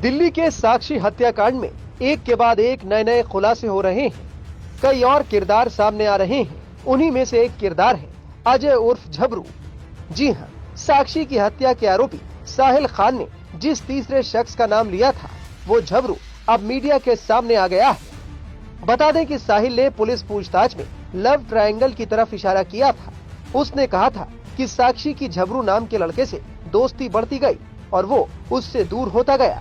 दिल्ली के साक्षी हत्याकांड में एक के बाद एक नए नए खुलासे हो रहे हैं। कई और किरदार सामने आ रहे हैं। उन्हीं में से एक किरदार है अजय उर्फ झबरू। जी हाँ, साक्षी की हत्या के आरोपी साहिल खान ने जिस तीसरे शख्स का नाम लिया था, वो झबरू अब मीडिया के सामने आ गया है। बता दें कि साहिल ने पुलिस पूछताछ में लव ट्रायंगल की तरफ इशारा किया था। उसने कहा था कि साक्षी की झबरू नाम के लड़के से दोस्ती बढ़ती गई और वो उससे दूर होता गया।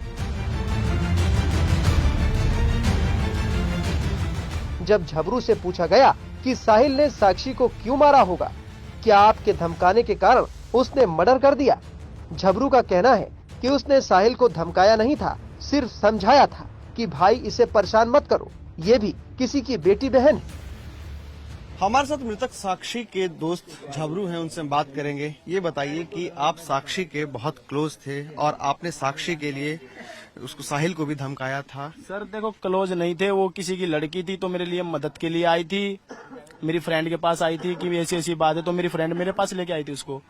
जब झबरू से पूछा गया कि साहिल ने साक्षी को क्यों मारा होगा, क्या आपके धमकाने के कारण उसने मर्डर कर दिया, झबरू का कहना है कि उसने साहिल को धमकाया नहीं था, सिर्फ समझाया था कि भाई इसे परेशान मत करो, ये भी किसी की बेटी बहन है। हमारे साथ मृतक साक्षी के दोस्त झबरू हैं, उनसे हम बात करेंगे। ये बताइए कि आप साक्षी के बहुत क्लोज थे और आपने साक्षी के लिए उसको साहिल को भी धमकाया था। सर देखो, क्लोज नहीं थे, वो किसी की लड़की थी तो मेरे लिए मदद के लिए आई थी। मेरी फ्रेंड के पास आई थी कि ऐसी ऐसी बात है, तो मेरी फ्रेंड मेरे पास लेके आई थी उसको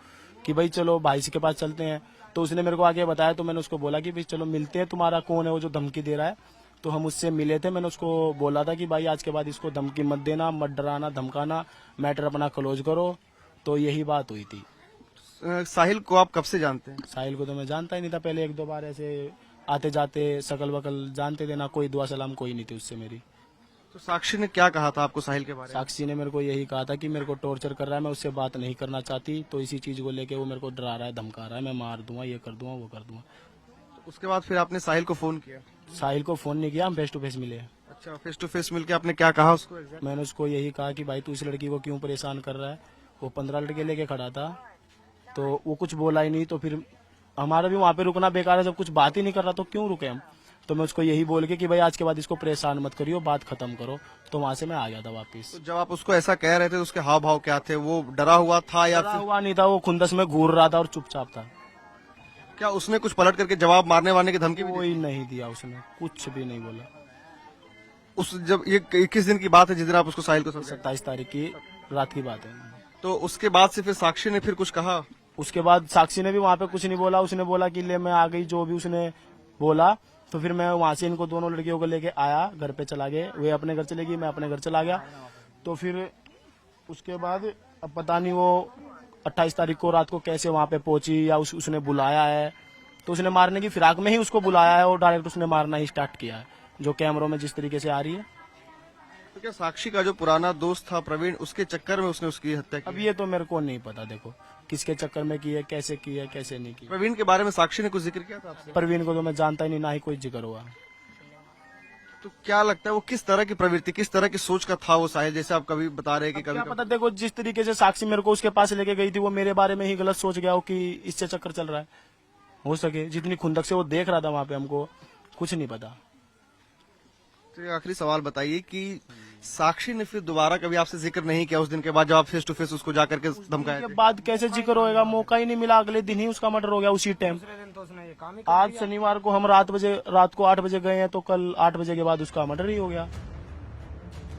कि भाई चलो भाई के पास चलते हैं। तो उसने मेरे को आगे बताया, तो मैंने उसको बोला कि भाई चलो मिलते हैं, तुम्हारा कौन है वो जो धमकी दे रहा है। तो हम उससे मिले थे। मैंने उसको बोला था कि भाई आज के बाद इसको धमकी मत देना, मत डराना धमकाना, मैटर अपना क्लोज करो। तो यही बात हुई थी। साहिल को आप कब से जानते हैं? साहिल को तो मैं जानता ही नहीं था, पहले एक दो बार ऐसे आते जाते शकल वकल जानते थे, ना कोई दुआ सलाम कोई नहीं थी उससे मेरी। तो साक्षी ने क्या कहा था आपको साहिल के बारे में? साक्षी ने मेरे को यही कहा था कि मेरे को टॉर्चर कर रहा है, मैं उससे बात नहीं करना चाहती, तो इसी चीज को लेके वो मेरे को डरा रहा है, धमका रहा है, मैं मार दूंगा, ये कर दूंगा, वो कर दूंगा। उसके बाद फिर आपने साहिल को फोन किया? साहिल को फोन नहीं किया, हम फेस टू फेस मिले। अच्छा, फेस टू फेस मिलके आपने क्या कहा उसको? मैंने उसको यही कहा कि भाई तू इस लड़की को क्यों परेशान कर रहा है। वो 15 लड़के लेके खड़ा था, तो वो कुछ बोला ही नहीं। तो फिर हमारा भी वहाँ पे रुकना बेकार है, जब कुछ बात ही नहीं कर रहा तो क्यों रुके हम। तो मैं उसको यही बोल के कि भाई आज के बाद इसको परेशान मत करियो, बात खत्म करो। तो वहाँ से मैं आ गया था वापिस। तो जब आप उसको ऐसा कह रहे थे तो उसके हाव भाव क्या थे? वो डरा हुआ था या डरा हुआ नहीं था, वो खुंदस में घूर रहा था और चुपचाप था। क्या उसने कुछ पलट करके जवाब मारने वारने की धमकी भी दी? कोई नहीं दिया, उसने कुछ भी नहीं बोला। उस जब ये 21 दिन की बात है जिस दिन आप उसको साहिल को 27 तारीख की रात की बात है। तो उसके बाद से फिर साक्षी ने फिर कुछ कहा? उसके बाद साक्षी ने भी वहाँ पे कुछ नहीं बोला। उसने बोला कि ले मैं आ गई, जो भी उसने बोला। तो फिर मैं वहाँ से इनको दोनों लड़कियों को लेके आया, घर पे चला गए। वे अपने घर चले गई, मैं अपने घर चला गया। तो फिर उसके बाद अब पता नहीं वो 28 तारीख को रात को कैसे वहाँ पे पहुंची या उसने बुलाया है। तो उसने मारने की फिराक में ही उसको बुलाया है और डायरेक्ट उसने मारना ही स्टार्ट किया है, जो कैमरों में जिस तरीके से आ रही है। तो क्या साक्षी का जो पुराना दोस्त था प्रवीण, उसके चक्कर में उसने उसकी हत्या की? अब ये तो मेरे को नहीं पता, देखो किसके चक्कर में की है, कैसे की है, कैसे नहीं की। प्रवीण के बारे में साक्षी ने कुछ जिक्र किया था आपसे? प्रवीण को तो मैं जानता ही नहीं, ना ही कोई जिक्र हुआ। तो क्या लगता है वो किस तरह की प्रवृत्ति, किस तरह की सोच का था वो साहिल, जैसे आप कभी बता रहे हैं कि क्या कभी पता, देखो जिस तरीके से साक्षी मेरे को उसके पास लेके गई थी, वो मेरे बारे में ही गलत सोच गया हो कि इससे चक्कर चल रहा है। हो सके जितनी खुंदक से वो देख रहा था वहाँ पे, हमको कुछ नहीं पता। तो आखिरी सवाल बताइए कि साक्षी ने फिर दोबारा कभी आपसे जिक्र नहीं किया उस दिन के बाद जब आप फेस टू फेस उसको जाकर के धमकाए थे? बाद कैसे जिक्र होएगा, मौका ही नहीं मिला। अगले दिन ही उसका मर्डर हो गया उसी टाइम। आज शनिवार को हम रात को 8 बजे गए हैं, तो कल 8 बजे के बाद उसका मर्डर ही हो गया।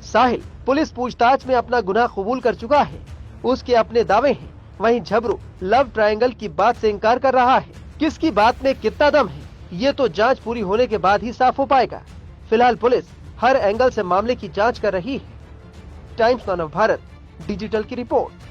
साहिल पुलिस पूछताछ में अपना गुनाह कबूल कर चुका है, उसके अपने दावे हैं। वहीं झबरू लव ट्रायंगल की बात से इनकार कर रहा है। किसकी बात में कितना दम है, ये तो जांच पूरी होने के बाद ही साफ हो पाएगा। फिलहाल पुलिस हर एंगल से मामले की जांच कर रही है। टाइम्स ऑफ भारत डिजिटल की रिपोर्ट।